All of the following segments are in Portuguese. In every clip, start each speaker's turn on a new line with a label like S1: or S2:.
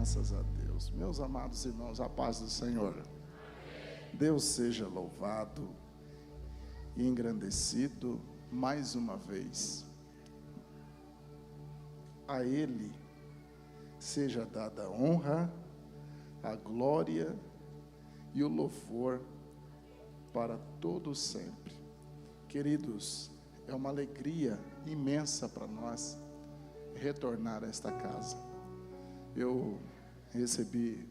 S1: Graças a Deus. Meus amados irmãos, a paz do Senhor. Deus seja louvado e engrandecido mais uma vez. A Ele seja dada a honra, a glória e o louvor para todos sempre. Queridos, é uma alegria imensa para nós retornar a esta casa. Eu recebi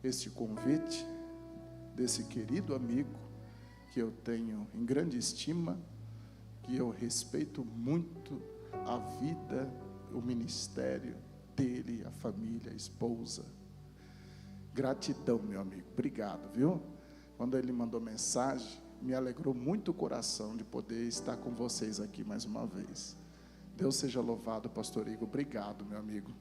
S1: este convite desse querido amigo que eu tenho em grande estima, que eu respeito muito a vida, o ministério dele, a família, a esposa. Gratidão, meu amigo, obrigado, viu? Quando ele mandou mensagem, me alegrou muito o coração de poder estar com vocês aqui mais uma vez. Deus seja louvado, pastor Igor, obrigado, meu amigo.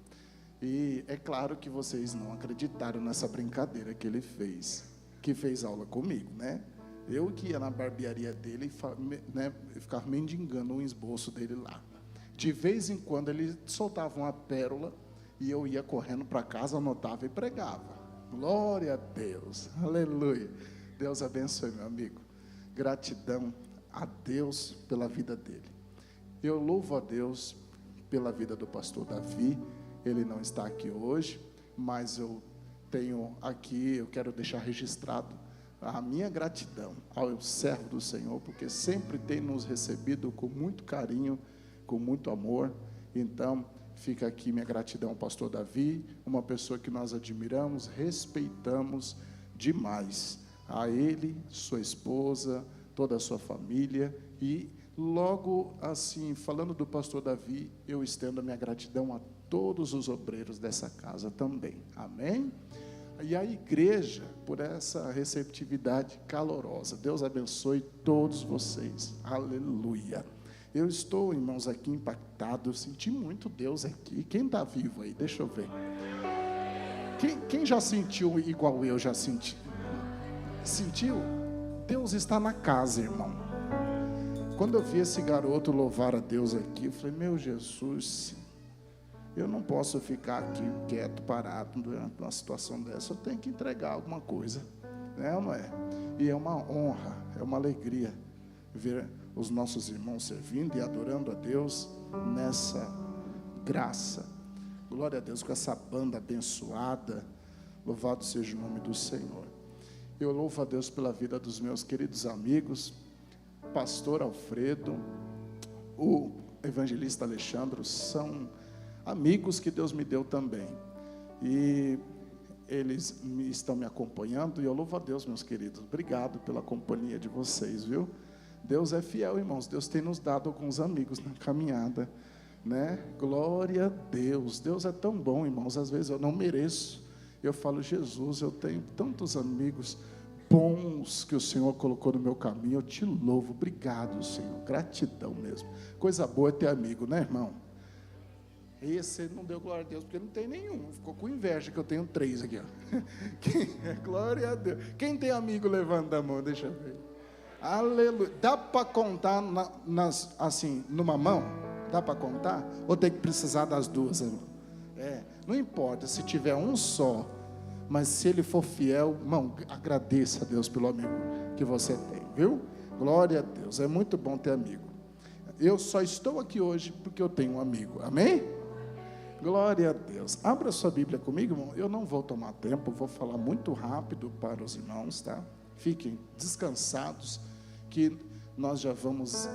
S1: E é claro que vocês não acreditaram nessa brincadeira que ele fez, que fez aula comigo, né? Eu que ia na barbearia dele e ficava mendigando um esboço dele lá. De vez em quando ele soltava uma pérola e eu ia correndo para casa, anotava e pregava. Glória a Deus, aleluia. Deus abençoe, meu amigo. Gratidão a Deus pela vida dele. Eu louvo a Deus pela vida do pastor Davi. Ele não está aqui hoje, mas eu tenho aqui, eu quero deixar registrado a minha gratidão ao servo do Senhor, porque sempre tem nos recebido com muito carinho, com muito amor. Então, fica aqui minha gratidão ao pastor Davi, uma pessoa que nós admiramos, respeitamos demais. A ele, sua esposa, toda a sua família. E logo assim, falando do pastor Davi, eu estendo a minha gratidão a todos os obreiros dessa casa também, amém? E a igreja, por essa receptividade calorosa. Deus abençoe todos vocês, aleluia. Eu estou, irmãos, aqui impactado, eu senti muito Deus aqui. Quem está vivo aí? Deixa eu ver. Quem já sentiu igual eu já senti? Sentiu? Deus está na casa, irmão. Quando eu vi esse garoto louvar a Deus aqui, eu falei, meu Jesus, eu não posso ficar aqui quieto, parado durante uma situação dessa. Eu tenho que entregar alguma coisa, né, ou não é? E é uma honra, é uma alegria ver os nossos irmãos servindo e adorando a Deus nessa graça. Glória a Deus, com essa banda abençoada. Louvado seja o nome do Senhor. Eu louvo a Deus pela vida dos meus queridos amigos, pastor Alfredo, o evangelista Alexandre, são amigos que Deus me deu também, e eles estão me acompanhando, e eu louvo a Deus, meus queridos, obrigado pela companhia de vocês, viu? Deus é fiel, irmãos, Deus tem nos dado alguns amigos na caminhada, né? Glória a Deus, Deus é tão bom, irmãos, às vezes eu não mereço, eu falo, Jesus, eu tenho tantos amigos bons que o Senhor colocou no meu caminho, eu te louvo, obrigado, Senhor, gratidão mesmo, coisa boa é ter amigo, né, irmão? Esse não deu glória a Deus, porque não tem nenhum. Ficou com inveja que eu tenho 3 aqui, ó. Glória a Deus. Quem tem amigo, levanta a mão, deixa eu ver. Aleluia. Dá para contar assim, numa mão? Dá para contar? Ou tem que precisar das duas? Não importa, se tiver um só, mas se ele for fiel, irmão, agradeça a Deus pelo amigo que você tem, viu? Glória a Deus, é muito bom ter amigo. Eu só estou aqui hoje porque eu tenho um amigo, amém? Glória a Deus. Abra sua Bíblia comigo, irmão. Eu não vou tomar tempo, vou falar muito rápido para os irmãos, tá? Fiquem descansados, que nós já vamos,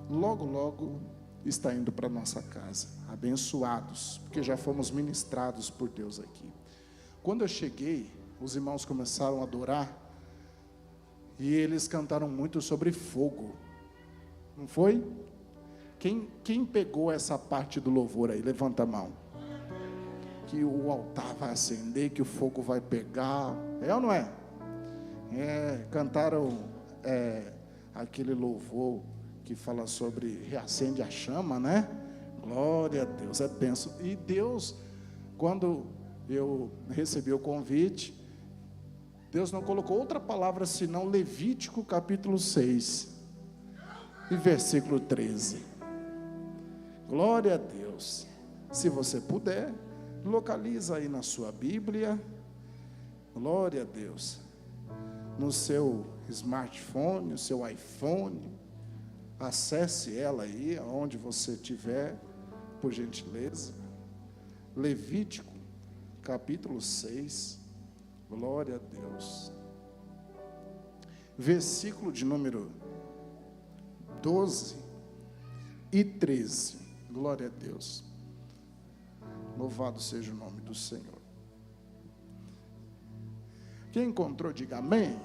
S1: logo estar indo para nossa casa, abençoados, porque já fomos ministrados por Deus aqui. Quando eu cheguei, os irmãos começaram a adorar, e eles cantaram muito sobre fogo, não foi? Quem pegou essa parte do louvor aí? Levanta a mão. Que o altar vai acender, que o fogo vai pegar. É ou não é? Cantaram aquele louvor que fala sobre reacende a chama, né? Glória a Deus, é bênção. E Deus, quando eu recebi o convite, Deus não colocou outra palavra senão Levítico capítulo 6 e versículo 13. Glória a Deus. Se você puder, localiza aí na sua Bíblia, glória a Deus, no seu smartphone, no seu iPhone, acesse ela aí, aonde você estiver, por gentileza. Levítico, capítulo 6, glória a Deus. Versículo de número 12 e 13, glória a Deus. Louvado seja o nome do Senhor. Quem encontrou, diga amém.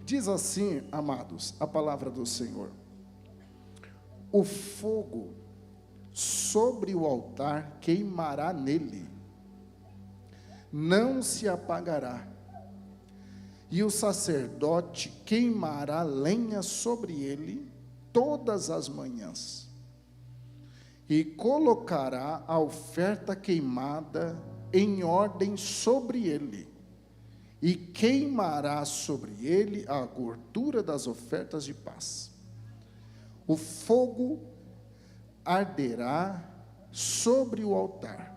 S1: Diz assim, amados, a palavra do Senhor: o fogo sobre o altar queimará nele, não se apagará, e o sacerdote queimará lenha sobre ele todas as manhãs, e colocará a oferta queimada em ordem sobre ele, e queimará sobre ele a gordura das ofertas de paz. O fogo arderá sobre o altar,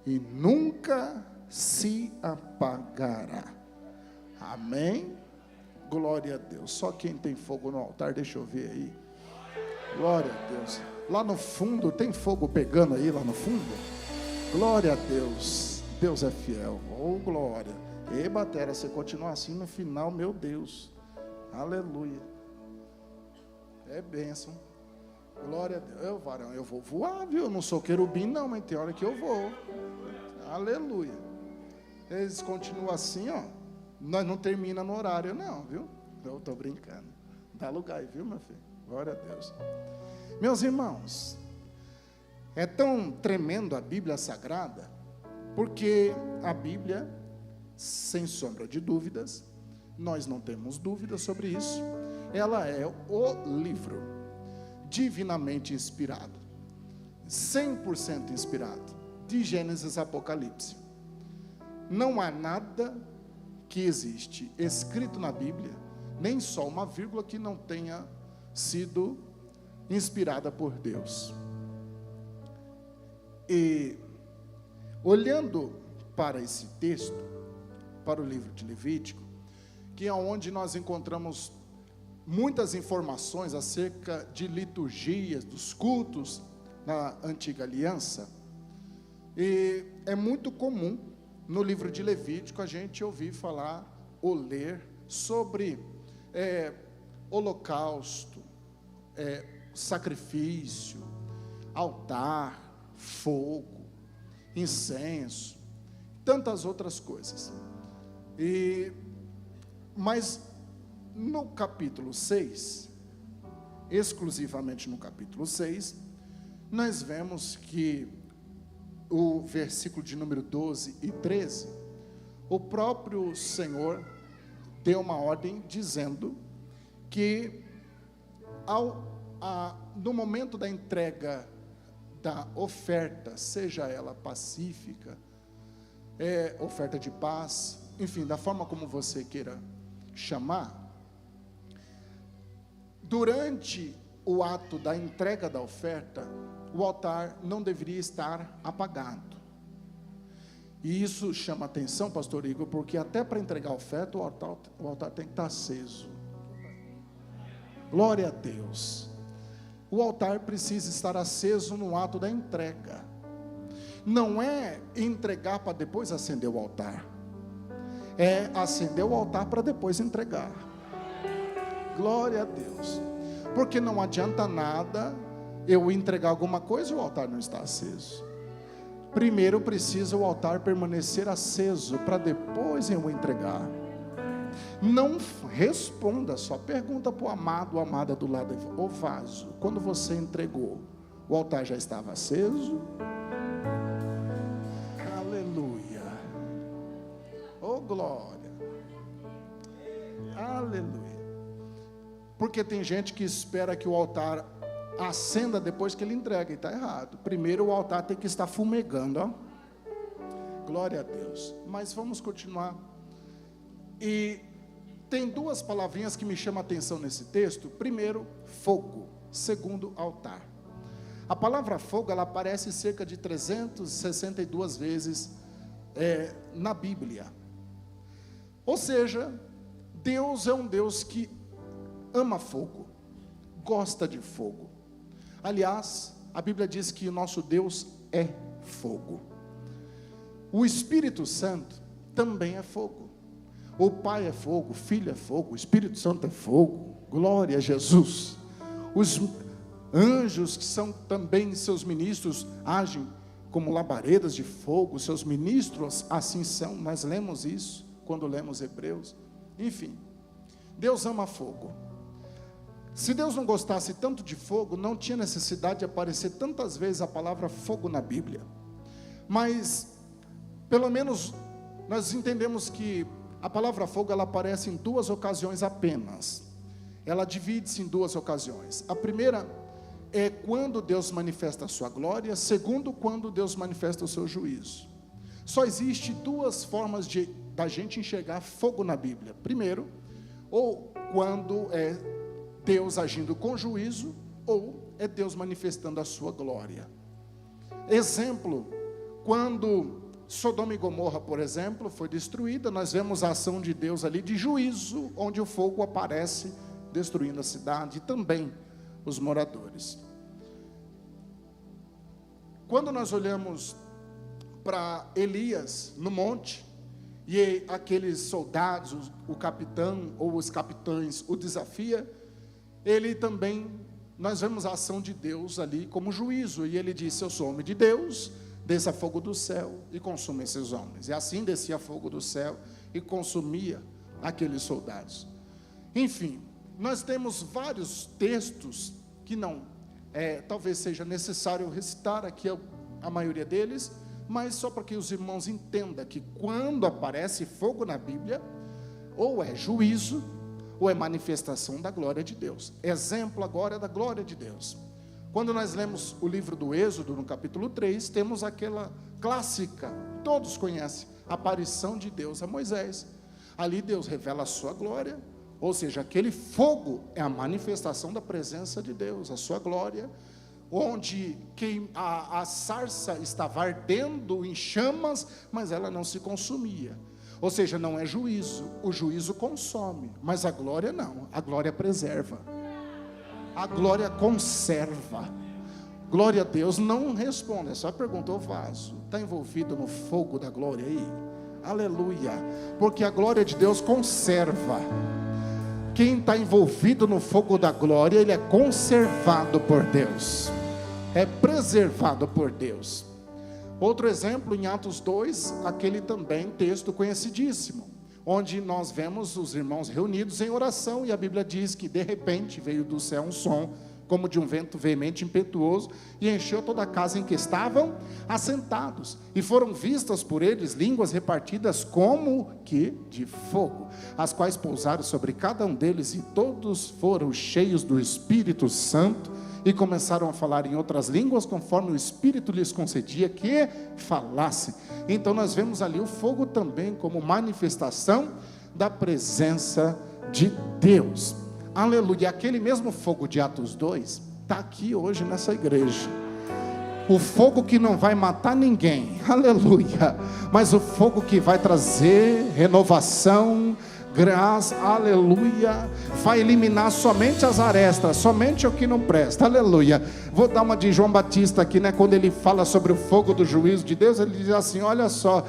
S1: e nunca se apagará. Amém? Glória a Deus. Só quem tem fogo no altar, deixa eu ver aí. Glória a Deus. Lá no fundo, tem fogo pegando aí, lá no fundo? Glória a Deus. Deus é fiel. Oh, glória. Ei, batera, você continua assim no final, meu Deus. Aleluia. É bênção. Glória a Deus. Eu, varão, eu vou voar, viu? Eu não sou querubim, não, mas tem hora que eu vou. Aleluia. Eles continuam assim, ó. Nós não termina no horário, não, viu? Eu estou brincando. Dá lugar aí, viu, meu filho? Glória a Deus. Meus irmãos, é tão tremendo a Bíblia Sagrada, porque a Bíblia, sem sombra de dúvidas, nós não temos dúvidas sobre isso, ela é o livro divinamente inspirado, 100% inspirado, de Gênesis a Apocalipse. Não há nada que existe escrito na Bíblia, nem só uma vírgula que não tenha sido inspirada por Deus. E olhando para esse texto, para o livro de Levítico, que é onde nós encontramos muitas informações acerca de liturgias, dos cultos na antiga aliança, e é muito comum no livro de Levítico a gente ouvir falar ou ler sobre holocausto, sacrifício, altar, fogo, incenso, tantas outras coisas. Mas no capítulo 6, exclusivamente no capítulo 6, nós vemos que o versículo de número 12 e 13, o próprio Senhor deu uma ordem dizendo que no momento da entrega da oferta, seja ela pacífica, oferta de paz, enfim, da forma como você queira chamar, durante o ato da entrega da oferta, o altar não deveria estar apagado. E isso chama atenção, pastor Igor, porque até para entregar a oferta, o altar tem que estar aceso. Glória a Deus. O altar precisa estar aceso no ato da entrega. Não é entregar para depois acender o altar. É acender o altar para depois entregar. Glória a Deus. Porque não adianta nada eu entregar alguma coisa e o altar não está aceso. Primeiro precisa o altar permanecer aceso para depois eu entregar. Não responda, só pergunta para o amado ou amada do lado. O vaso, quando você entregou, o altar já estava aceso? Aleluia. Oh glória. Aleluia. Porque tem gente que espera que o altar acenda depois que ele entrega, e está errado. Primeiro o altar tem que estar fumegando, ó. Glória a Deus. Mas vamos continuar. E tem duas palavrinhas que me chamam a atenção nesse texto. Primeiro, fogo. Segundo, altar. A palavra fogo, ela aparece cerca de 362 vezes na Bíblia. Ou seja, Deus é um Deus que ama fogo, gosta de fogo. Aliás, a Bíblia diz que o nosso Deus é fogo. O Espírito Santo também é fogo. O Pai é fogo, o Filho é fogo, o Espírito Santo é fogo. Glória a Jesus. Os anjos, que são também seus ministros, agem como labaredas de fogo. Seus ministros assim são. Nós lemos isso quando lemos Hebreus. Enfim, Deus ama fogo. Se Deus não gostasse tanto de fogo, não tinha necessidade de aparecer tantas vezes a palavra fogo na Bíblia. Mas, pelo menos, nós entendemos que a palavra fogo, ela aparece em 2 ocasiões apenas. Ela divide-se em 2 ocasiões. A primeira é quando Deus manifesta a sua glória. Segundo, quando Deus manifesta o seu juízo. Só existe 2 formas da gente enxergar fogo na Bíblia. Primeiro, ou quando é Deus agindo com juízo, ou é Deus manifestando a sua glória. Exemplo, quando Sodoma e Gomorra, por exemplo, foi destruída, nós vemos a ação de Deus ali de juízo, onde o fogo aparece destruindo a cidade e também os moradores. Quando nós olhamos para Elias no monte, e aqueles soldados, o capitão ou os capitães o desafia, ele também, nós vemos a ação de Deus ali como juízo, e ele disse: eu sou homem de Deus, desça fogo do céu e consuma esses homens. E assim descia fogo do céu e consumia aqueles soldados. Enfim, nós temos vários textos que não, talvez seja necessário recitar aqui a maioria deles, mas só para que os irmãos entendam que quando aparece fogo na Bíblia, ou é juízo, ou é manifestação da glória de Deus. Exemplo agora da glória de Deus. Quando nós lemos o livro do Êxodo, no capítulo 3, temos aquela clássica, todos conhecem, aparição de Deus a Moisés. Ali Deus revela a sua glória, ou seja, aquele fogo é a manifestação da presença de Deus, a sua glória, onde a sarça estava ardendo em chamas, mas ela não se consumia. Ou seja, não é juízo, o juízo consome, mas a glória não, a glória preserva, a glória conserva. Glória a Deus. Não responde, é só pergunta: o vaso está envolvido no fogo da glória aí? Aleluia, porque a glória de Deus conserva. Quem está envolvido no fogo da glória, ele é conservado por Deus, é preservado por Deus. Outro exemplo, em Atos 2, aquele também texto conhecidíssimo, onde nós vemos os irmãos reunidos em oração, e a Bíblia diz que de repente veio do céu um som, como de um vento veemente e impetuoso, e encheu toda a casa em que estavam assentados, e foram vistas por eles línguas repartidas como que de fogo, as quais pousaram sobre cada um deles, e todos foram cheios do Espírito Santo, e começaram a falar em outras línguas, conforme o Espírito lhes concedia que falassem. Então nós vemos ali o fogo também como manifestação da presença de Deus. Aleluia. Aquele mesmo fogo de Atos 2 está aqui hoje nessa igreja. O fogo que não vai matar ninguém, aleluia, mas o fogo que vai trazer renovação, graça, aleluia, vai eliminar somente as arestas, somente o que não presta, aleluia. Vou dar uma de João Batista aqui, né? Quando ele fala sobre o fogo do juízo de Deus, ele diz assim: olha só,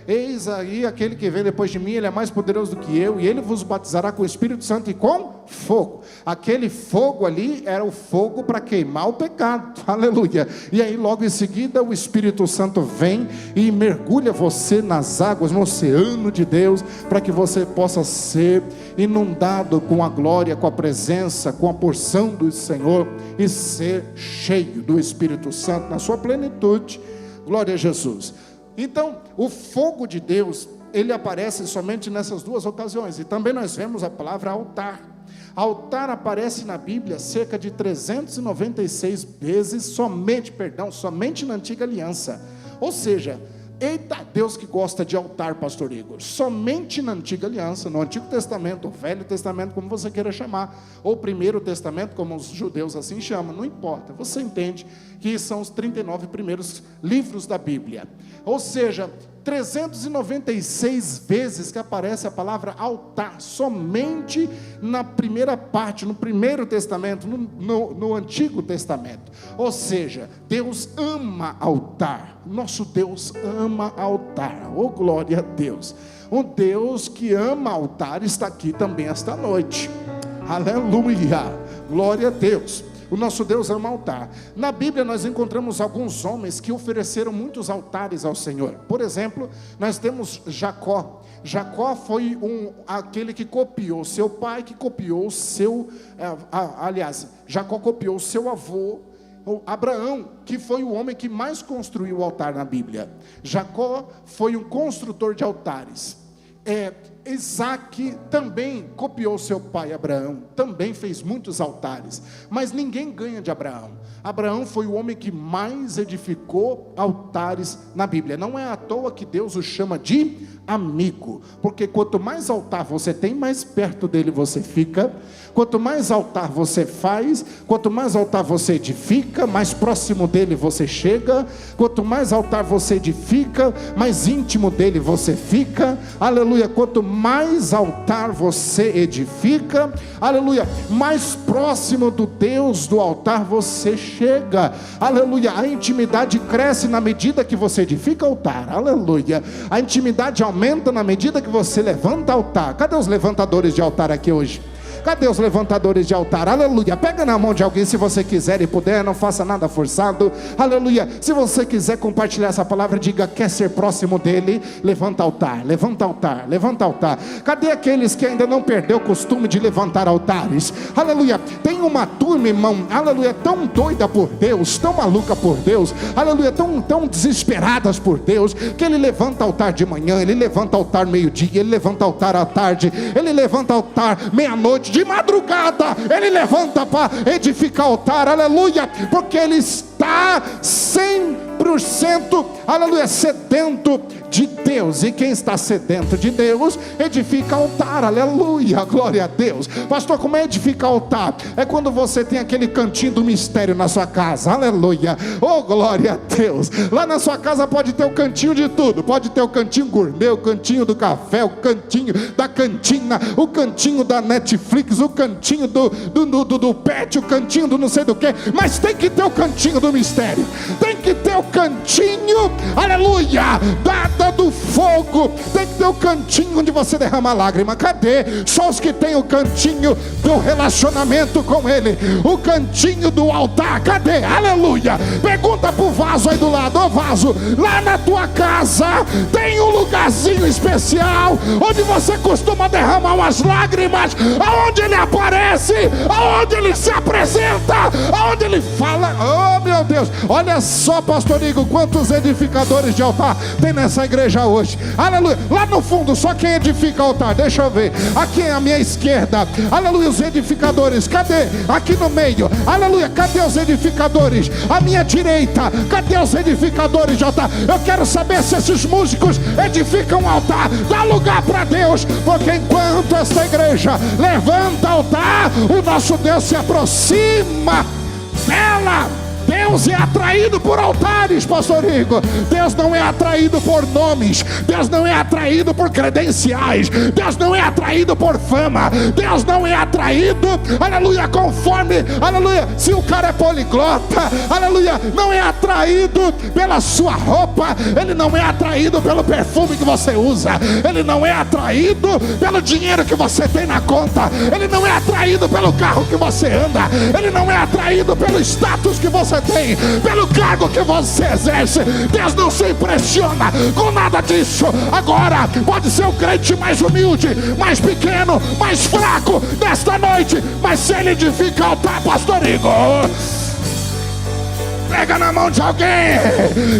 S1: eis aí aquele que vem depois de mim, ele é mais poderoso do que eu, e ele vos batizará com o Espírito Santo e com fogo. Aquele fogo ali era o fogo para queimar o pecado, aleluia. E aí logo em seguida o Espírito Santo vem e mergulha você nas águas, no oceano de Deus, para que você possa ser inundado com a glória, com a presença, com a porção do Senhor, e ser cheio do Espírito Santo na sua plenitude. Glória a Jesus. Então o fogo de Deus, ele aparece somente nessas 2 ocasiões. E também nós vemos a palavra altar. Altar aparece na Bíblia cerca de 396 vezes, somente na Antiga Aliança. Ou seja,
S2: Eita, Deus que gosta de altar, pastor Igor. Somente na antiga aliança, no Antigo Testamento, o Velho Testamento, como você queira chamar, ou Primeiro Testamento, como os judeus assim chamam, não importa. Você entende que são os 39 primeiros livros da Bíblia. Ou seja, 396 vezes que aparece a palavra altar, somente na primeira parte, no Primeiro Testamento, no Antigo Testamento. Ou seja, Deus ama altar, nosso Deus ama altar, oh glória a Deus. Um Deus que ama altar está aqui também esta noite, aleluia, glória a Deus. O nosso Deus ama altar. Na Bíblia nós encontramos alguns homens que ofereceram muitos altares ao Senhor. Por exemplo, nós temos Jacó. Jacó foi aquele que copiou seu pai, que copiou seu... Jacó copiou seu avô, Abraão, que foi o homem que mais construiu o altar na Bíblia. Jacó foi um construtor de altares. Isaac também copiou seu pai Abraão, também fez muitos altares, mas ninguém ganha de Abraão. Abraão foi o homem que mais edificou altares na Bíblia. Não é à toa que Deus o chama de amigo, porque quanto mais altar você tem, mais perto dele você fica. Quanto mais altar você faz, quanto mais altar você edifica, mais próximo dele você chega. Quanto mais altar você edifica, mais íntimo dele você fica, aleluia. Quanto mais altar você edifica, aleluia, mais próximo do Deus do altar você chega, aleluia. A intimidade cresce na medida que você edifica altar, aleluia. A intimidade aumenta na medida que você levanta altar. Cadê os levantadores de altar aqui hoje? Cadê os levantadores de altar? Aleluia. Pega na mão de alguém se você quiser e puder, não faça nada forçado. Aleluia. Se você quiser compartilhar essa palavra, diga: quer ser próximo dele? Levanta altar, levanta altar, levanta altar. Cadê aqueles que ainda não perdeu o costume de levantar altares? Aleluia. Tem uma turma, irmão, aleluia, tão doida por Deus, tão maluca por Deus, aleluia, tão desesperadas por Deus, que ele levanta altar de manhã, ele levanta altar meio-dia, ele levanta altar à tarde, ele levanta altar meia-noite, de madrugada, ele levanta para edificar altar, aleluia, porque ele está 100%, aleluia, sedento de Deus. E quem está sedento de Deus, edifica altar, aleluia, glória a Deus. Pastor, como é edificar altar? É quando você tem aquele cantinho do mistério na sua casa, aleluia, oh glória a Deus. Lá na sua casa pode ter o cantinho de tudo, pode ter o cantinho gourmet, o cantinho do café, o cantinho da cantina, o cantinho da Netflix, o cantinho do pet, o cantinho do não sei do que, mas tem que ter o cantinho do mistério, tem que ter o cantinho, aleluia, do fogo, tem que ter o cantinho onde você derrama lágrima. Cadê? Só os que tem o cantinho do relacionamento com ele, o cantinho do altar. Cadê? Aleluia. Pergunta pro vaso aí do lado: ô vaso, lá na tua casa tem um lugarzinho especial onde você costuma derramar umas lágrimas, aonde ele aparece, aonde ele se apresenta, aonde ele fala. Oh meu Deus, olha só, pastor Igor, quantos edificadores de altar tem nessa igreja hoje, aleluia. Lá no fundo, só quem edifica altar, deixa eu ver, aqui à minha esquerda, aleluia, os edificadores, cadê? Aqui no meio, aleluia, cadê os edificadores? À minha direita, cadê os edificadores de altar? Eu quero saber se esses músicos edificam altar. Dá lugar para Deus, porque enquanto esta igreja levanta altar, o nosso Deus se aproxima dela. Deus é atraído por altares, pastor Igor. Deus não é atraído por nomes, Deus não é atraído por credenciais, Deus não é atraído por fama, Deus não é atraído, aleluia, conforme, aleluia, se o cara é poliglota, aleluia, não é atraído pela sua roupa, ele não é atraído pelo perfume que você usa, ele não é atraído pelo dinheiro que você tem na conta, ele não é atraído pelo carro que você anda, ele não é atraído pelo status que você tem, pelo cargo que você exerce. Deus não se impressiona com nada disso. Agora, pode ser o crente mais humilde, mais pequeno, mais fraco desta noite, mas se ele edifica altar, pastor Igor, pega na mão de alguém,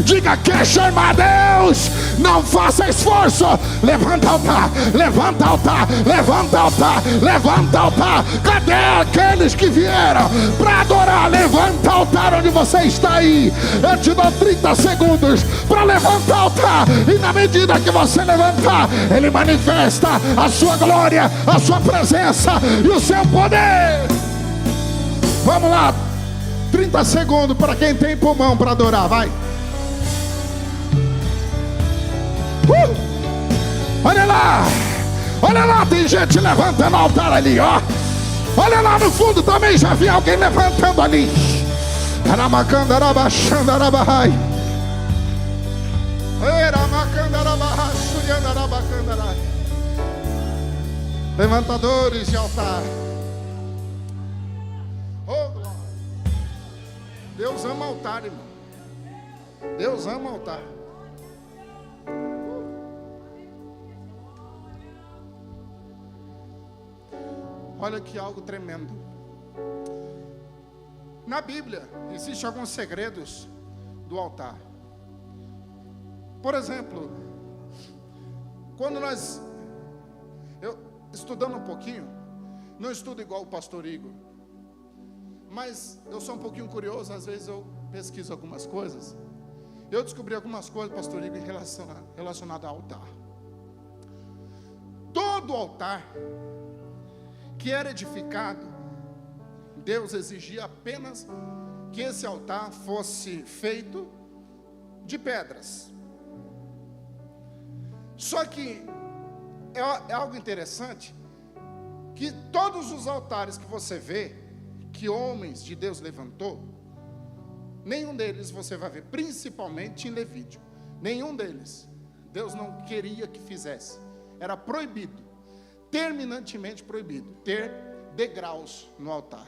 S2: diga: quer chamar Deus? Não faça esforço. Levanta altar, levanta altar, levanta altar, levanta altar. Cadê aqueles que vieram para adorar? Levanta altar onde você está aí. Eu te dou 30 segundos para levantar o altar. E na medida que você levantar, Ele manifesta a sua glória, a sua presença e o seu poder. Vamos lá, 30 segundos para quem tem pulmão para adorar, vai. Olha lá, tem gente levantando o altar ali, ó. Olha lá no fundo também, já vi alguém levantando ali. Levantadores de altar. Oh, glória. Deus ama altar, irmão. Deus ama altar. Olha que algo tremendo. Na Bíblia, existem alguns segredos do altar. Por exemplo, quando eu estudando um pouquinho, não estudo igual o pastor Igor, mas eu sou um pouquinho curioso, às vezes eu pesquiso algumas coisas. Eu descobri algumas coisas, pastor Igor, relacionadas ao altar. Todo altar que era edificado, Deus exigia apenas que esse altar fosse feito de pedras. Só que é algo interessante, que todos os altares que você vê, que homens de Deus levantou, nenhum deles você vai ver, principalmente em Levítico, nenhum deles, Deus não queria que fizesse, era proibido, terminantemente proibido, ter degraus no altar.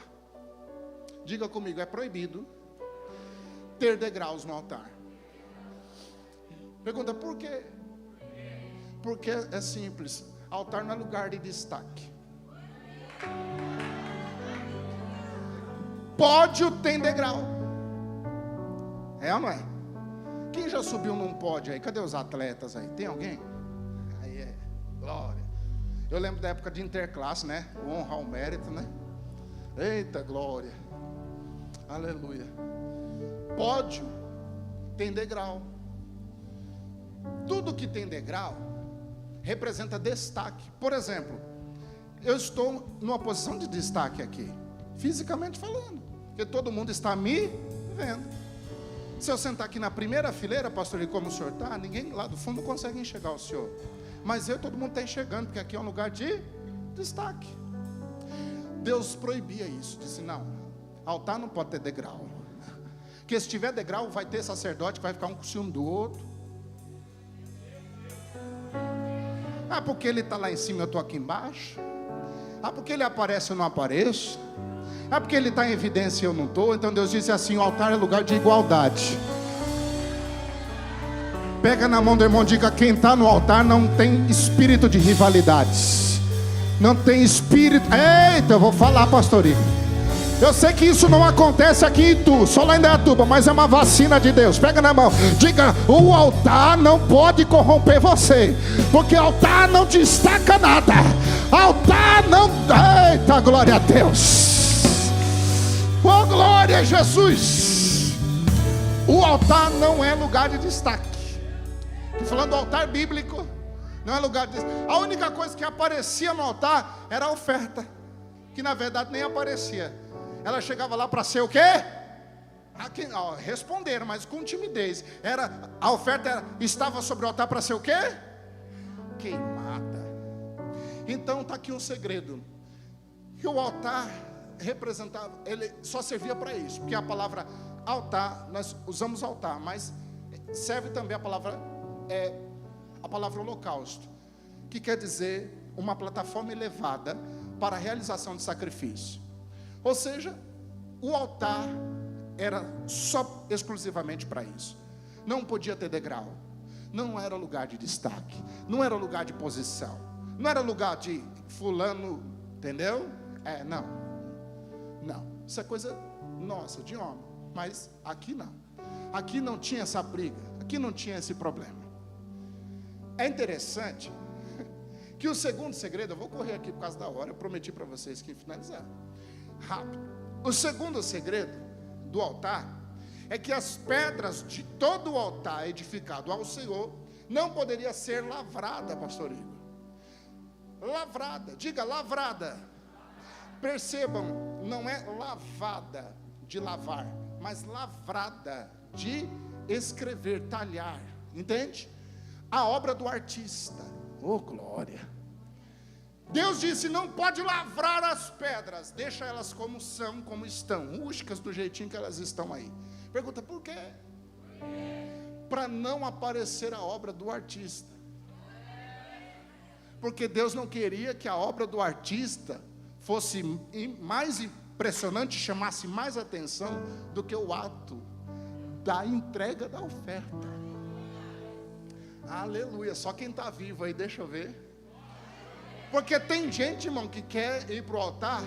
S2: Diga comigo, é proibido ter degraus no altar. Pergunta, por quê? Porque é simples, altar não é lugar de destaque. Pódio tem degrau. É ou não é? Quem já subiu num pódio aí? Cadê os atletas aí? Tem alguém? Aí é, glória. Eu lembro da época de interclasse, né? Honra ao mérito, né? Eita glória. Aleluia. Pódio tem degrau. Tudo que tem degrau representa destaque. Por exemplo, eu estou numa posição de destaque aqui, fisicamente falando, porque todo mundo está me vendo. Se eu sentar aqui na primeira fileira, pastor, e como o senhor está, ninguém lá do fundo consegue enxergar o senhor. Mas todo mundo está enxergando, porque aqui é um lugar de destaque. Deus proibia isso, disse não, altar não pode ter degrau, porque se tiver degrau vai ter sacerdote que vai ficar um com ciúme do outro. Ah, porque ele está lá em cima, eu estou aqui embaixo. Ah, porque ele aparece, eu não apareço. Ah, porque ele está em evidência e eu não estou. Então Deus disse assim, o altar é lugar de igualdade. Pega na mão do irmão e diga, quem está no altar não tem espírito de rivalidades. Não tem espírito. Eita, eu vou falar, pastorinho. Eu sei que isso não acontece aqui em Itu, só lá em Indaiatuba, mas é uma vacina de Deus. Pega na mão, diga, o altar não pode corromper você, porque altar não destaca nada. Altar não... Eita, glória a Deus. Oh, glória a Jesus. O altar não é lugar de destaque. Estou falando do altar bíblico, não é lugar de destaque. A única coisa que aparecia no altar era a oferta, que na verdade nem aparecia. Ela chegava lá para ser o quê? Responderam, mas com timidez. A oferta estava sobre o altar para ser o quê? Queimada. Então está aqui um segredo. Que o altar representava, ele só servia para isso. Porque a palavra altar, nós usamos altar, mas serve também a palavra holocausto, que quer dizer uma plataforma elevada para a realização de sacrifício. Ou seja, o altar era só exclusivamente para isso. Não podia ter degrau. Não era lugar de destaque. Não era lugar de posição. Não era lugar de fulano, entendeu? Não. Não. Isso é coisa nossa, de homem. Mas aqui não. Aqui não tinha essa briga. Aqui não tinha esse problema. É interessante que o segundo segredo, eu vou correr aqui por causa da hora, eu prometi para vocês que ia finalizar rápido. O segundo segredo do altar é que as pedras de todo o altar edificado ao Senhor não poderia ser lavrada, pastor Igor. Lavrada, diga lavrada. Percebam, não é lavada de lavar, mas lavrada de escrever, talhar, entende? A obra do artista. Oh, glória! Deus disse, não pode lavrar as pedras, deixa elas como são, como estão, rústicas do jeitinho que elas estão aí. Pergunta, por quê? Para não aparecer a obra do artista. Porque Deus não queria que a obra do artista fosse mais impressionante, chamasse mais atenção do que o ato da entrega da oferta. Aleluia, só quem está vivo aí, deixa eu ver. Porque tem gente, irmão, que quer ir para o altar.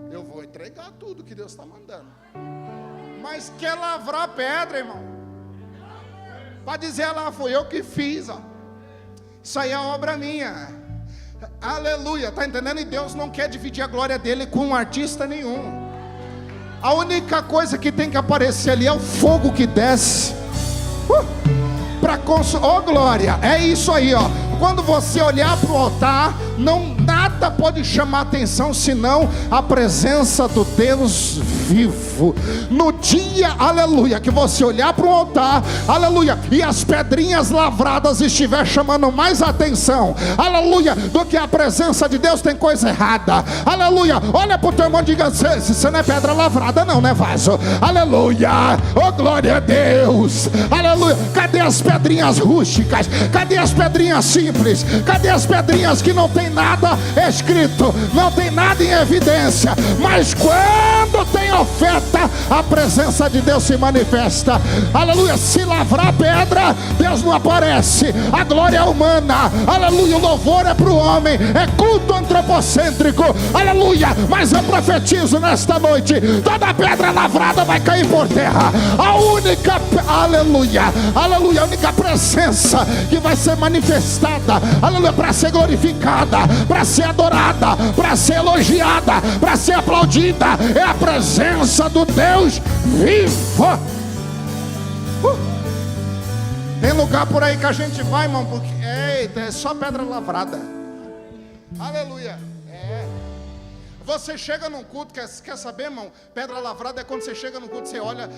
S2: Eu vou entregar tudo que Deus está mandando, mas quer lavrar a pedra, irmão, para dizer lá, foi eu que fiz, ó. Isso aí é obra minha. Aleluia, está entendendo? E Deus não quer dividir a glória dele com um artista nenhum. A única coisa que tem que aparecer ali é o fogo que desce para oh glória, é isso aí, ó. Quando você olhar para o altar, nada pode chamar atenção senão a presença do Deus vivo. No dia, aleluia, que você olhar para o altar, aleluia, e as pedrinhas lavradas estiver chamando mais atenção, aleluia, do que a presença de Deus, tem coisa errada. Aleluia, olha para o teu irmão e diga, você não é pedra lavrada não, né, vaso? Aleluia, oh glória a Deus, aleluia. Cadê as pedrinhas rústicas? Cadê as pedrinhas simples? Cadê as pedrinhas que não tem nada escrito, não tem nada em evidência, mas quando tem oferta, a presença de Deus se manifesta. Aleluia, se lavrar a pedra, Deus não aparece, a glória é humana, aleluia, o louvor é para o homem, é culto antropocêntrico, aleluia, mas eu profetizo nesta noite, toda pedra lavrada vai cair por terra, a única, aleluia, aleluia, a única presença que vai ser manifestada, aleluia, para ser glorificada, para ser adorada, para ser elogiada, para ser aplaudida, é a presença do Deus vivo. Tem lugar por aí que a gente vai, irmão, porque eita, é só pedra lavrada. Aleluia. Você chega num culto, quer saber, irmão? Pedra lavrada é quando você chega no culto, você olha,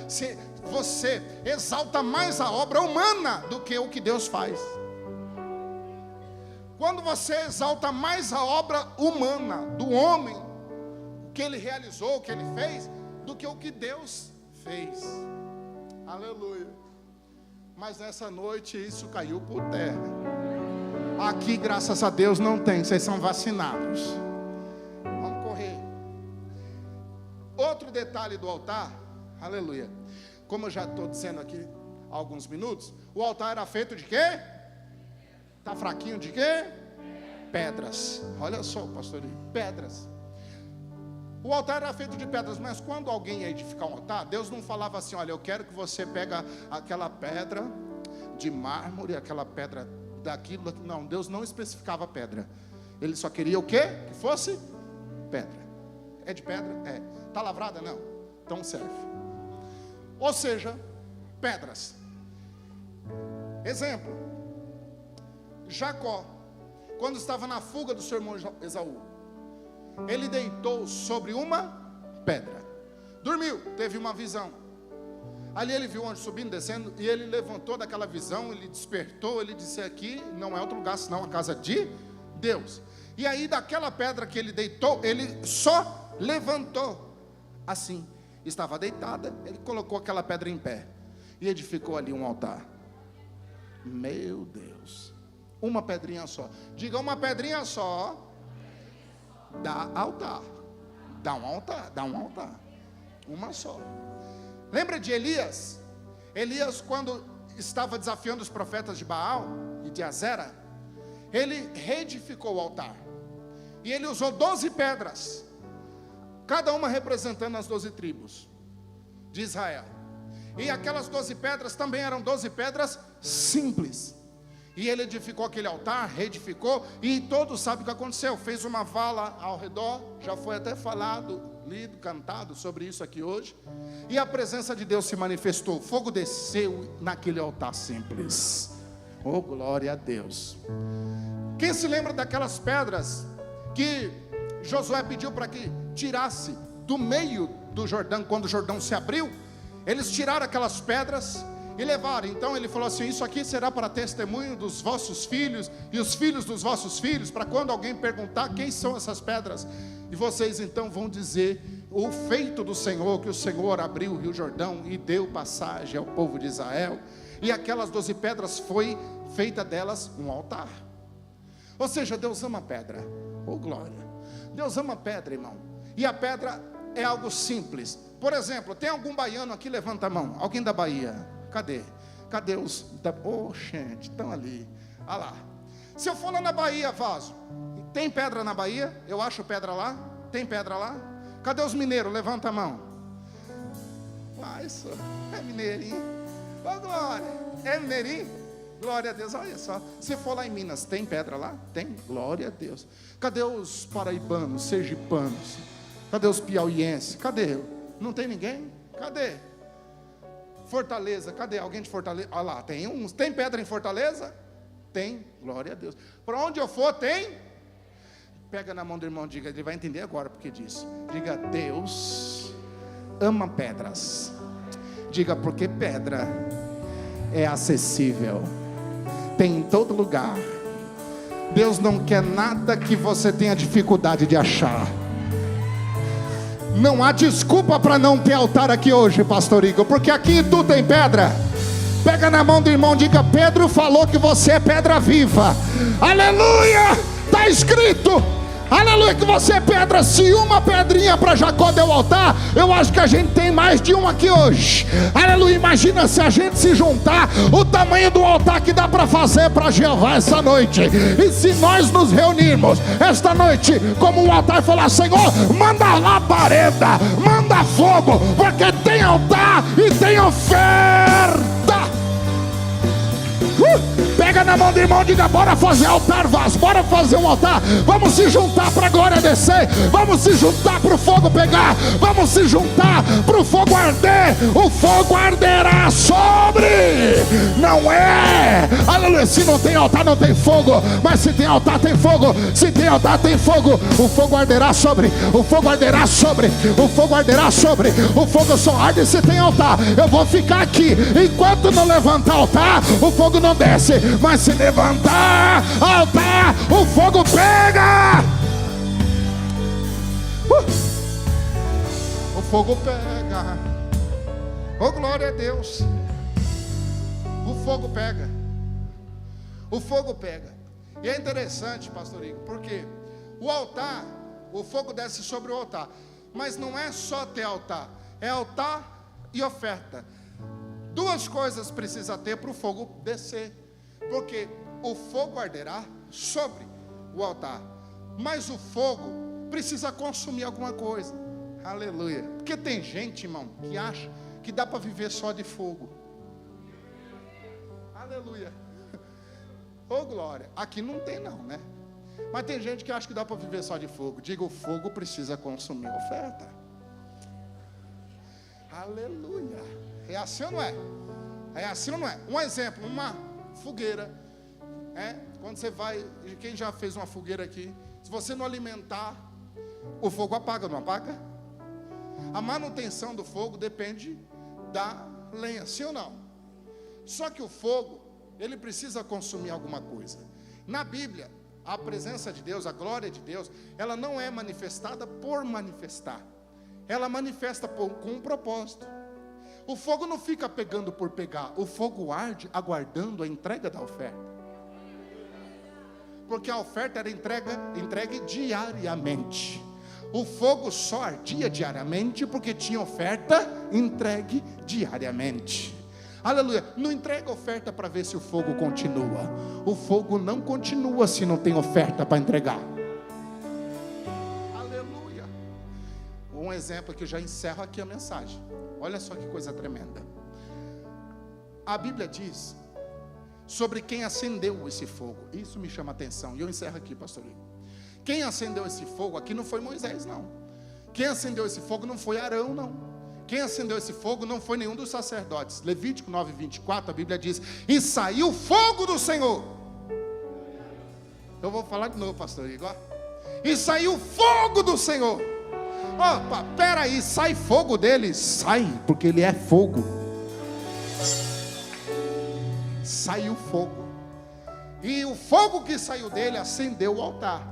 S2: você exalta mais a obra humana do que o que Deus faz. Quando você exalta mais a obra humana do homem, o que ele realizou, o que ele fez, do que o que Deus fez. Aleluia. Mas nessa noite isso caiu por terra. Aqui, graças a Deus, não tem, vocês são vacinados. Vamos correr. Outro detalhe do altar, aleluia. Como eu já estou dizendo aqui há alguns minutos, o altar era feito de quê? Está fraquinho de quê? Pedras. Olha só, pastor, pedras. O altar era feito de pedras, mas quando alguém ia edificar um altar, Deus não falava assim, olha, eu quero que você pega aquela pedra de mármore, aquela pedra daquilo, não, Deus não especificava pedra. Ele só queria o quê? Que fosse pedra. É de pedra? É. Está lavrada? Não. Então serve. Ou seja, pedras. Exemplo. Jacó, quando estava na fuga do seu irmão Esaú, ele deitou sobre uma pedra, dormiu, teve uma visão. Ali ele viu um anjo subindo, descendo, e ele levantou daquela visão, ele despertou, ele disse, aqui não é outro lugar senão a casa de Deus. E aí daquela pedra que ele deitou, ele só levantou, assim, estava deitada, ele colocou aquela pedra em pé, e edificou ali um altar. Meu Deus, uma pedrinha só, diga uma pedrinha só, dá altar, dá um altar, uma só. Lembra de Elias? Elias, quando estava desafiando os profetas de Baal e de Azera, ele reedificou o altar, e ele usou 12 pedras, cada uma representando as 12 tribos de Israel, e aquelas 12 pedras também eram 12 pedras simples. E ele edificou aquele altar, reedificou, e todos sabem o que aconteceu. Fez uma vala ao redor, já foi até falado lido, cantado sobre isso aqui hoje. E a presença de Deus se manifestou. O fogo desceu naquele altar simples. Oh, glória a Deus. Quem se lembra daquelas pedras que Josué pediu para que tirasse do meio do Jordão, quando o Jordão se abriu? Eles tiraram aquelas pedras e levaram. Então ele falou assim: isso aqui será para testemunho dos vossos filhos e os filhos dos vossos filhos, para quando alguém perguntar quem são essas pedras, e vocês então vão dizer o feito do Senhor, que o Senhor abriu o Rio Jordão e deu passagem ao povo de Israel. E aquelas 12 pedras, foi feita delas um altar. Ou seja, Deus ama a pedra. Oh, glória. Deus ama a pedra, irmão. E a pedra é algo simples. Por exemplo, tem algum baiano aqui? Levanta a mão. Alguém da Bahia? Cadê? Cadê os da... Oh, gente, estão ali. Olha lá. Se eu for lá na Bahia, Vaso, tem pedra na Bahia? Eu acho pedra lá? Tem pedra lá? Cadê os mineiros? Levanta a mão. Ah, isso é mineirinho. Oh, glória. É mineirinho? Glória a Deus. Olha só. Se for lá em Minas, tem pedra lá? Tem. Glória a Deus. Cadê os paraibanos, sergipanos? Cadê os piauienses? Cadê? Não tem ninguém? Cadê? Fortaleza, cadê? Alguém de Fortaleza? Olha lá, tem uns. Tem pedra em Fortaleza? Tem. Glória a Deus. Para onde eu for, tem? Pega na mão do irmão, diga, ele vai entender agora porque disse. Diga: Deus ama pedras. Diga: porque pedra é acessível, tem em todo lugar. Deus não quer nada que você tenha dificuldade de achar. Não há desculpa para não ter altar aqui hoje, pastor Igor, porque aqui tu tem pedra. Pega na mão do irmão, diga: Pedro falou que você é pedra viva. Aleluia, está escrito. Aleluia, que você é pedra. Se uma pedrinha para Jacó deu altar, eu acho que a gente tem mais de um aqui hoje. Aleluia, imagina se a gente se juntar, o tamanho do altar que dá para fazer para Jeová essa noite. E se nós nos reunirmos esta noite como um altar e falar: Senhor, manda labareda, manda fogo, porque tem altar e tem oferta. Pega na mão do irmão, diga: bora fazer altar, Vaso, bora fazer um altar. Vamos se juntar para a glória descer. Vamos se juntar para o fogo pegar. Vamos se juntar para o fogo arder. O fogo arderá sobre. Não é, aleluia, se não tem altar não tem fogo, mas se tem altar tem fogo. Se tem altar tem fogo. O fogo arderá sobre. O fogo arderá sobre. O fogo arderá sobre. O fogo só arde se tem altar. Eu vou ficar aqui enquanto não levantar altar, o fogo não desce. Mas se levantar altar, o fogo pega. O fogo pega. Oh, glória a Deus. O fogo pega. O fogo pega. E é interessante, pastor Igor, porque o altar, o fogo desce sobre o altar. Mas não é só ter altar, é altar e oferta. Duas coisas precisa ter para o fogo descer. Porque o fogo arderá sobre o altar, mas o fogo precisa consumir alguma coisa. Aleluia. Porque tem gente, irmão, que acha que dá para viver só de fogo. Aleluia. Oh, glória. Aqui não tem não, né? Mas tem gente que acha que dá para viver só de fogo. Diga: o fogo precisa consumir a oferta. Aleluia. É assim ou não é? É assim ou não é? Um exemplo, uma fogueira, quando você vai, quem já fez uma fogueira aqui, se você não alimentar, o fogo apaga, não apaga? A manutenção do fogo depende da lenha, sim ou não? Só que o fogo, ele precisa consumir alguma coisa. Na Bíblia, a presença de Deus, a glória de Deus, ela não é manifestada por manifestar, ela manifesta com um propósito. O fogo não fica pegando por pegar, o fogo arde aguardando a entrega da oferta. Porque a oferta era entregue diariamente. O fogo só ardia diariamente porque tinha oferta entregue diariamente. Aleluia. Não entrega oferta para ver se o fogo continua. O fogo não continua se não tem oferta para entregar. Aleluia. Um exemplo que eu já encerro aqui a mensagem. Olha só que coisa tremenda. A Bíblia diz sobre quem acendeu esse fogo. Isso me chama a atenção. E eu encerro aqui, pastor Igor. Quem acendeu esse fogo aqui não foi Moisés, não. Quem acendeu esse fogo não foi Arão, não. Quem acendeu esse fogo não foi nenhum dos sacerdotes. Levítico 9:24, a Bíblia diz: e saiu fogo do Senhor. Eu vou falar de novo, pastor Igor. E saiu fogo do Senhor. Opa, peraí, sai fogo dele? Sai, porque ele é fogo. Saiu fogo. E o fogo que saiu dele acendeu o altar.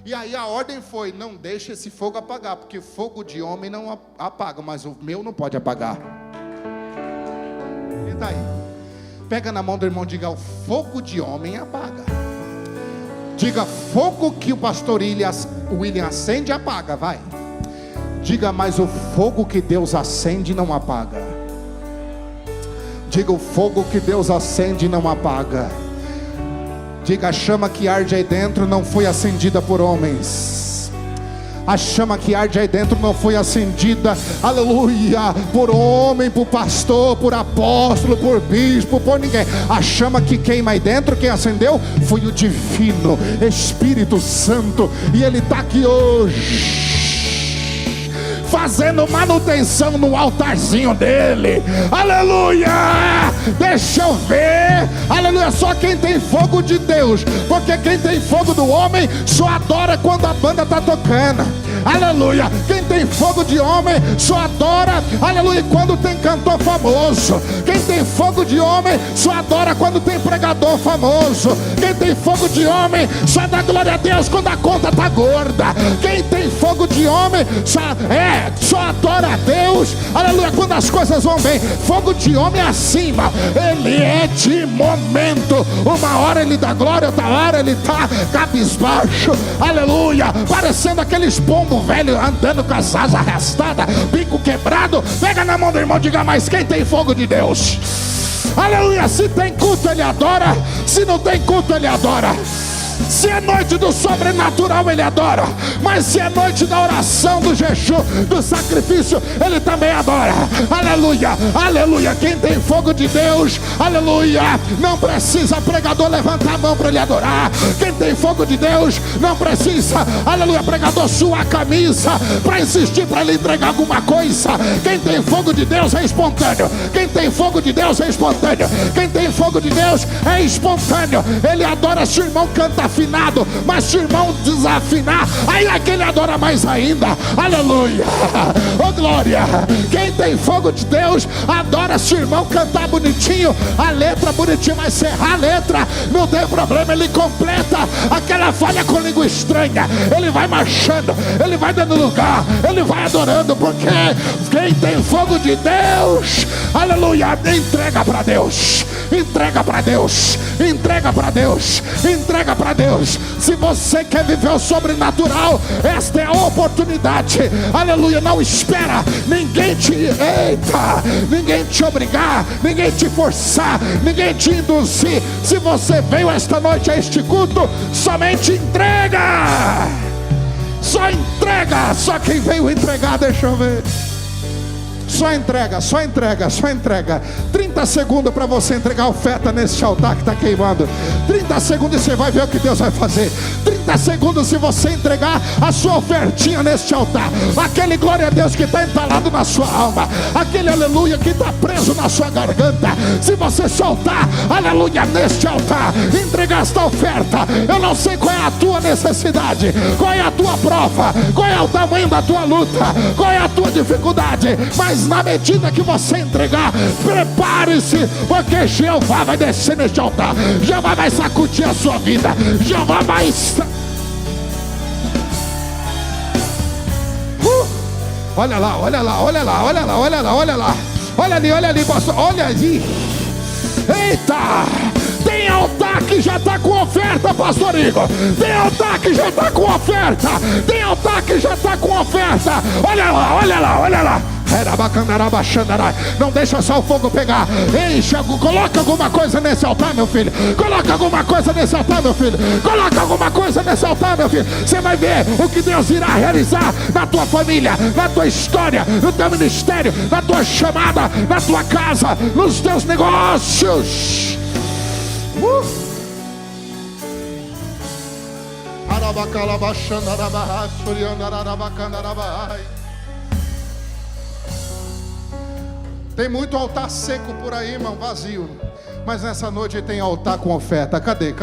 S2: E aí a ordem foi: não deixe esse fogo apagar, porque fogo de homem não apaga, mas o meu não pode apagar. E daí? Pega na mão do irmão e diga: o fogo de homem apaga. Diga: fogo que o pastor William acende, apaga, vai. Diga: mas o fogo que Deus acende não apaga. Diga: o fogo que Deus acende não apaga. Diga: a chama que arde aí dentro não foi acendida por homens. A chama que arde aí dentro não foi acendida, aleluia, por homem, por pastor, por apóstolo, por bispo, por ninguém. A chama que queima aí dentro, quem acendeu foi o divino Espírito Santo. E ele está aqui hoje, fazendo manutenção no altarzinho dele, aleluia. Deixa eu ver, aleluia. Só quem tem fogo de Deus, porque quem tem fogo do homem só adora quando a banda está tocando, aleluia. Quem tem fogo de homem só adora, aleluia, quando tem cantor famoso. Quem tem fogo de homem só adora quando tem pregador famoso. Quem tem fogo de homem só dá glória a Deus quando a conta está gorda. Quem tem fogo de homem só adora a Deus, aleluia, quando as coisas vão bem. Fogo de homem é acima, ele é de momento. Uma hora ele dá glória, outra hora ele está cabisbaixo, aleluia, parecendo aqueles pombos velhos andando com as asas arrastadas, bico quebrado. Pega na mão do irmão e diga: mas quem tem fogo de Deus, aleluia, se tem culto ele adora, se não tem culto ele adora. Se é noite do sobrenatural ele adora, mas se é noite da oração, do jejum, do sacrifício, ele também adora, aleluia, aleluia. Quem tem fogo de Deus, aleluia, não precisa pregador levantar a mão para ele adorar. Quem tem fogo de Deus não precisa, aleluia, pregador suar a camisa para insistir para ele entregar alguma coisa. Quem tem fogo de Deus é espontâneo. Quem tem fogo de Deus é espontâneo. Quem tem fogo de Deus é espontâneo. Ele adora se o irmão canta afinado, mas se o irmão desafinar, aí aquele adora mais ainda, aleluia, oh glória. Quem tem fogo de Deus adora se o irmão cantar bonitinho, a letra bonitinha, mas se errar a letra não tem problema, ele completa aquela falha com língua estranha, ele vai marchando, ele vai dando lugar, ele vai adorando, porque quem tem fogo de Deus, aleluia, entrega para Deus, entrega para Deus, entrega para Deus, entrega para Deus. Se você quer viver o sobrenatural, esta é a oportunidade, aleluia. Não espera ninguém ninguém te obrigar, ninguém te forçar, ninguém te induzir. Se você veio esta noite a este culto, somente entrega, só entrega, só quem veio entregar. Deixa eu ver. Só entrega, só entrega, só entrega. 30 segundos para você entregar a oferta nesse altar que está queimando. 30 segundos e você vai ver o que Deus vai fazer. 30 segundos se você entregar a sua ofertinha neste altar. Aquele glória a Deus que está entalado na sua alma, aquele aleluia que está preso na sua garganta. Se você soltar, aleluia, neste altar, entregar esta oferta. Eu não sei qual é a tua necessidade, qual é a tua prova, qual é o tamanho da tua luta, qual é a tua dificuldade, mas na medida que você entregar, prepare-se, porque Jeová vai descer neste altar. Jeová vai sacudir a sua vida. Jeová vai olha lá, olha lá, olha lá, olha lá, olha lá, olha lá, olha ali, pastor, olha ali. Eita! Tem altar que já está com oferta, pastor Igor. Tem altar que já está com oferta. Tem altar que já está com oferta. Olha lá, olha lá, olha lá. Não deixa só o fogo pegar. Enche, coloca alguma coisa nesse altar, meu filho. Coloca alguma coisa nesse altar, meu filho. Coloca alguma coisa nesse altar, meu filho. Você vai ver o que Deus irá realizar na tua família, na tua história, no teu ministério, na tua chamada, na tua casa, nos teus negócios. Tem muito altar seco por aí, irmão, vazio. Mas nessa noite tem altar com oferta. Cadê?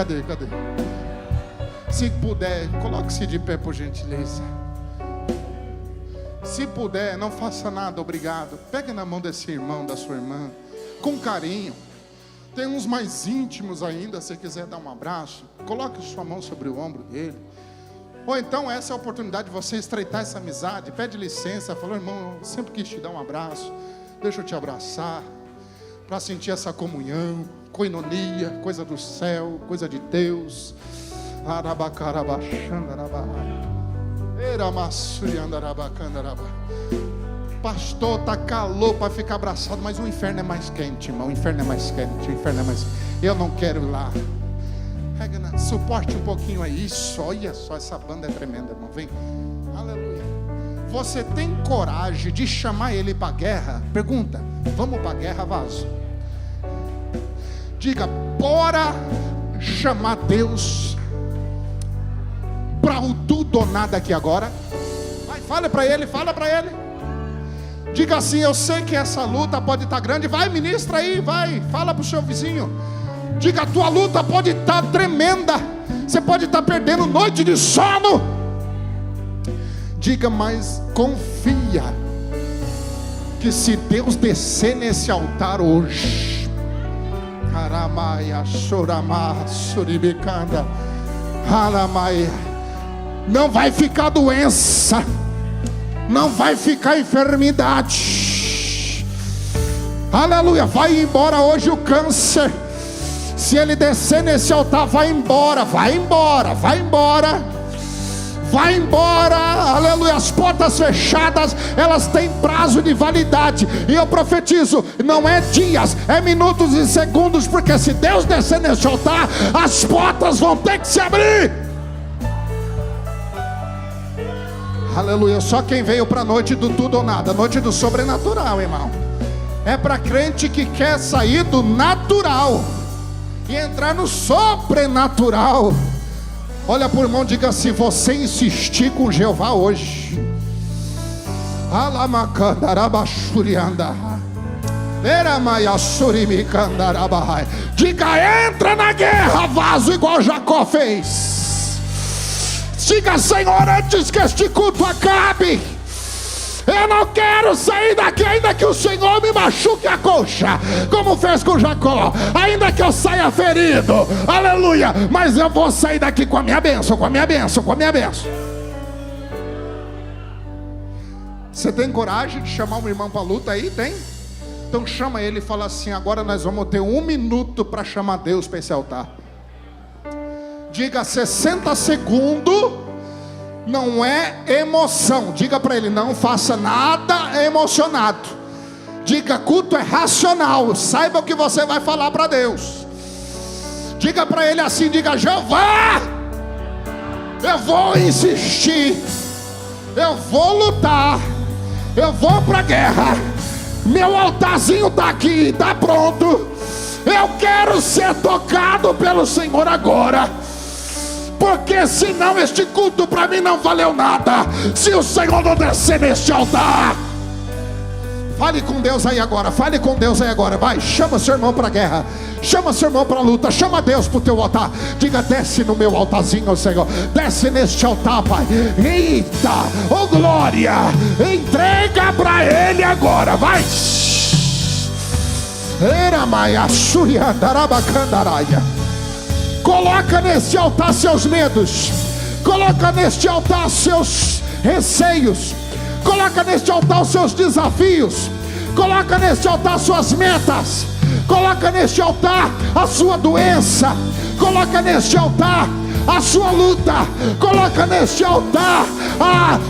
S2: Se puder, coloque-se de pé por gentileza. Se puder, não faça nada, obrigado. Pegue na mão desse irmão, da sua irmã, com carinho. Tem uns mais íntimos ainda, se quiser dar um abraço, coloque sua mão sobre o ombro dele. Ou então essa é a oportunidade de você estreitar essa amizade. Pede licença, falou: irmão, eu sempre quis te dar um abraço, deixa eu te abraçar, para sentir essa comunhão, coinonia, coisa do céu, coisa de Deus. Pastor, tá calor para ficar abraçado, mas o inferno é mais quente, irmão. O inferno é mais quente, eu não quero ir lá. Suporte um pouquinho aí. Isso, olha só, essa banda é tremenda, irmão. Vem, aleluia. Você tem coragem de chamar ele para a guerra? Pergunta: vamos para a guerra, vaso? Diga: bora chamar Deus para o tudo ou nada aqui agora. Vai, fala para ele. Diga assim: eu sei que essa luta pode estar grande. Vai, ministra aí, vai, fala para o seu vizinho. Diga: a tua luta pode estar tremenda, você pode estar perdendo noite de sono. Diga: mas confia que se Deus descer nesse altar hoje, Aramaia, Chorama, Suribicanda, Aramaia, não vai ficar doença, não vai ficar enfermidade. Aleluia. Vai embora hoje o câncer. Se ele descer nesse altar, vai embora. Aleluia. As portas fechadas, elas têm prazo de validade. E eu profetizo: não é dias, é minutos e segundos. Porque se Deus descer nesse altar, as portas vão ter que se abrir. Aleluia. Só quem veio para a noite do tudo ou nada, noite do sobrenatural, irmão. É para crente que quer sair do natural e entrar no sobrenatural. Olha para o irmão, diga: se você insistir com Jeová hoje, diga: entra na guerra, vaso, igual Jacó fez. Diga: Senhor, antes que este culto acabe, eu não quero sair daqui, ainda que o Senhor me machuque a coxa, como fez com Jacó, ainda que eu saia ferido, aleluia, mas eu vou sair daqui com a minha bênção. Você tem coragem de chamar um irmão para a luta aí? Tem? Então chama ele e fala assim: agora nós vamos ter 1 minuto para chamar Deus para esse altar. Diga: 60 segundos. Não é emoção. Diga para ele: não faça nada emocionado. Diga: culto é racional. Saiba o que você vai falar para Deus. Diga para ele assim: diga: Jeová, eu vou insistir, eu vou lutar, eu vou para a guerra. Meu altarzinho está aqui, está pronto. Eu quero ser tocado pelo Senhor agora, porque senão este culto para mim não valeu nada, se o Senhor não descer neste altar. Fale com Deus aí agora, vai, chama seu irmão para a guerra, chama seu irmão para a luta, chama Deus para o teu altar. Diga: desce no meu altarzinho, Senhor, desce neste altar, Pai. Eita, oh glória, entrega para Ele agora, vai. Coloca neste altar seus medos, coloca neste altar seus receios, coloca neste altar os seus desafios, coloca neste altar suas metas, coloca neste altar a sua doença, coloca neste altar a sua luta, coloca neste altar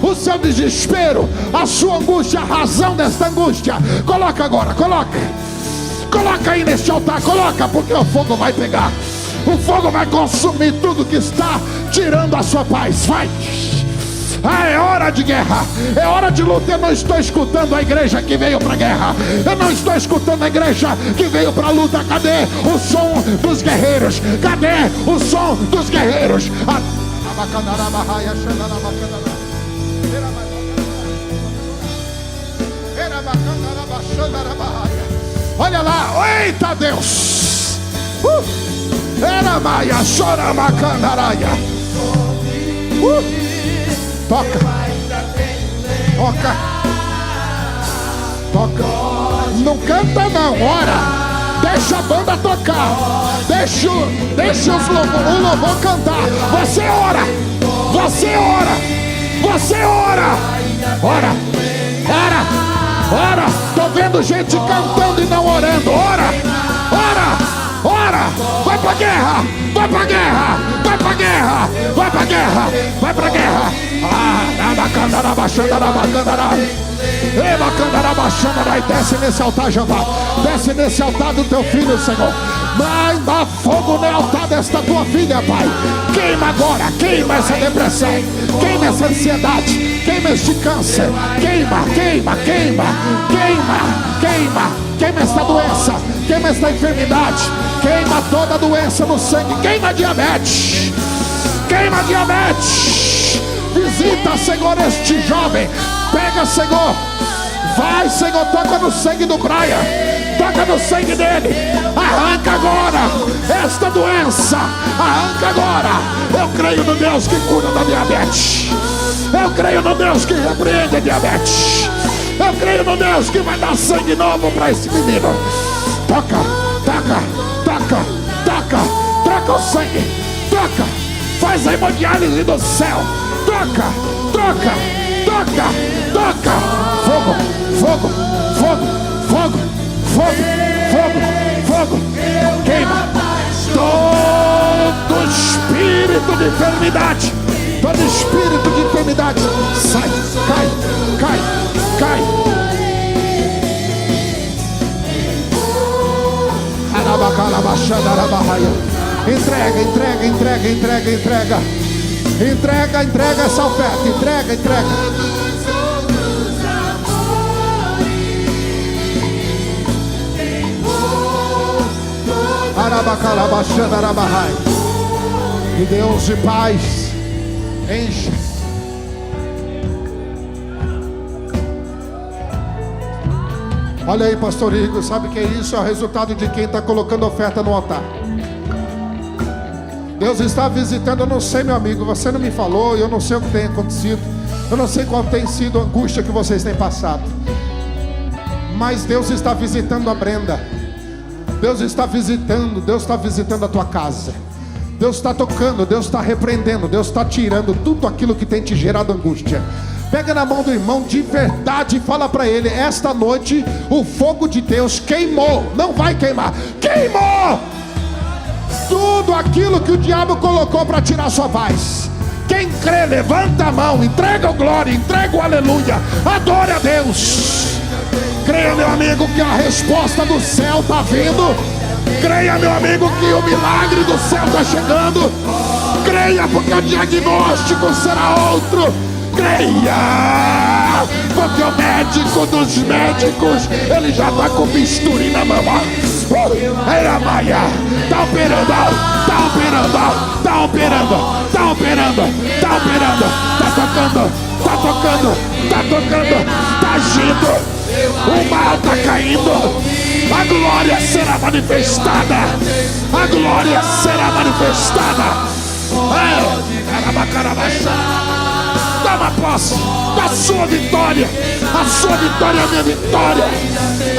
S2: o seu desespero, a sua angústia, a razão desta angústia. Coloca agora, coloca aí neste altar, coloca, porque o fogo vai pegar. O fogo vai consumir tudo que está tirando a sua paz. Vai. É hora de guerra, é hora de luta. Eu não estou escutando a igreja que veio para a guerra, eu não estou escutando a igreja que veio para a luta. Cadê o som dos guerreiros? Cadê o som dos guerreiros? Olha lá, eita Deus! Era maia, chora macandaraia. Toca, toca, toca. Não canta não, ora. Deixa a banda tocar. Deixa o louvor cantar. Você ora, você ora, você ora. Ora, ora, ora. Tô vendo gente cantando e não orando. Ora, ora. Ora, vai pra guerra, vai pra guerra, vai pra guerra, vai pra guerra, vai pra guerra. Desce nesse altar, Jeová. Desce nesse altar do teu filho, Senhor. Manda fogo no altar desta tua filha, Pai. Queima agora, queima essa depressão, queima essa ansiedade, queima este câncer. Queima, queima, queima, queima, queima, queima esta doença, queima esta enfermidade. Queima toda doença no sangue. Queima a diabetes. Queima a diabetes. Visita, Senhor, este jovem. Pega, Senhor. Vai, Senhor, toca no sangue do Brian. Toca no sangue dele. Arranca agora esta doença. Arranca agora. Eu creio no Deus que cura da diabetes. Eu creio no Deus que repreende a diabetes. Eu creio no Deus que vai dar sangue novo para esse menino. Toca, toca. Toca, toca, troca o sangue, toca, faz a hemodiálise do céu, toca, toca, toca, toca, fogo, fogo, fogo, fogo, fogo, fogo, fogo, queima todo espírito de enfermidade, todo espírito de enfermidade, sai, cai, cai, cai. Entrega, entrega, entrega, entrega, entrega. Entrega, entrega essa oferta. Entrega, entrega. E Deus de paz enche. Olha aí, pastor Igor, sabe o que é isso? É o resultado de quem está colocando oferta no altar. Deus está visitando, eu não sei, meu amigo, você não me falou, eu não sei o que tem acontecido, eu não sei qual tem sido a angústia que vocês têm passado, mas Deus está visitando a Brenda, Deus está visitando a tua casa, Deus está tocando, Deus está repreendendo, Deus está tirando tudo aquilo que tem te gerado angústia. Pega na mão do irmão de verdade e fala para ele: esta noite o fogo de Deus queimou, não vai queimar, queimou tudo aquilo que o diabo colocou para tirar sua paz. Quem crê, levanta a mão, entrega o glória, entrega o aleluia, adore a Deus. Creia, meu amigo, que a resposta do céu está vindo. Creia, meu amigo, que o milagre do céu está chegando. Creia, porque o diagnóstico será outro. Creia, porque o médico dos médicos, ele já está com bisturi na mão. Era Maia, está operando, está operando, está operando, está operando, está operando, está tocando, está tocando, está tocando, está agindo. O mal está caindo. A glória será manifestada. A glória será manifestada. Toma posse da sua vitória. A sua vitória é a minha vitória.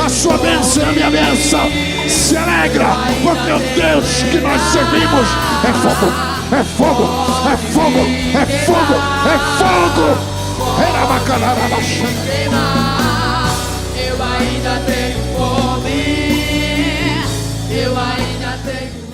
S2: A sua bênção é a minha bênção. Se alegra, porque o Deus que nós servimos é fogo, é fogo, é fogo, é fogo, é fogo. Era bacana, era bacana.
S3: Eu ainda tenho fome, eu ainda tenho